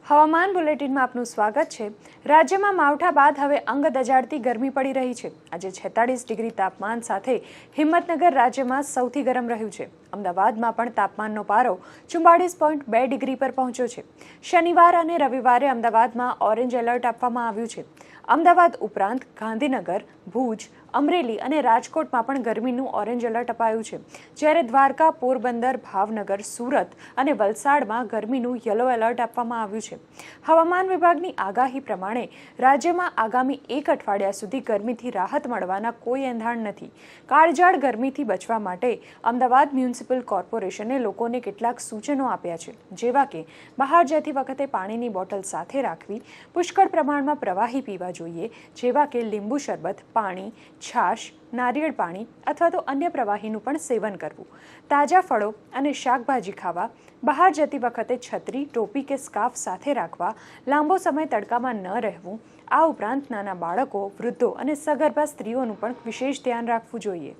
હવામાન બુલેટિનમાં આપનું સ્વાગત છે। રાજ્યમાં માવઠા બાદ હવે અંગ દજાડતી ગરમી પડી રહી છે। આજે 46 ડિગ્રી તાપમાન સાથે હિંમતનગર રાજ્યમાં સૌથી ગરમ રહ્યું છે। અમદાવાદમાં પણ તાપમાનનો પારો 44.2 ડિગ્રી પર પહોંચ્યો છે। શનિવાર અને રવિવારે અમદાવાદમાં ઓરેન્જ એલર્ટ આપવામાં આવ્યું છે। અમદાવાદ ઉપરાંત ગાંધીનગર, ભુજ, અમરેલી અને રાજકોટમાં પણ ગરમીનું ઓરેન્જ એલર્ટ અપાયું છે, જ્યારે દ્વારકા, પોરબંદર, ભાવનગર, સુરત અને વલસાડમાં ગરમીનું યલો એલર્ટ આપવામાં આવ્યું છે। હવામાન વિભાગની આગાહી પ્રમાણે રાજ્યમાં આગામી એક અઠવાડિયા સુધી ગરમીથી રાહત મળવાના કોઈ એંધાણ નથી। કાળઝાળ ગરમીથી બચવા માટે અમદાવાદ મ્યુનિસિપલ કોર્પોરેશને લોકોને કેટલાક સૂચનો આપ્યા છે, જેવા કે બહાર જતી વખતે પાણીની બોટલ સાથે રાખવી, પુષ્કળ પ્રમાણમાં પ્રવાહી પીવા જોઈએ, જેવા કે લીંબુ શરબત, પાણી, છાશ, નારિયેળ પાણી અથવા તો અન્ય પ્રવાહીનું પણ સેવન કરવું, તાજા ફળો અને શાકભાજી ખાવા, બહાર જતી વખતે છત્રી, ટોપી કે સ્કાર્ફ સાથે રાખવા, લાંબો સમય તડકામાં ન રહેવું। આ ઉપરાંત નાના બાળકો, વૃદ્ધો અને સગર્ભા સ્ત્રીઓનું પણ વિશેષ ધ્યાન રાખવું જોઈએ।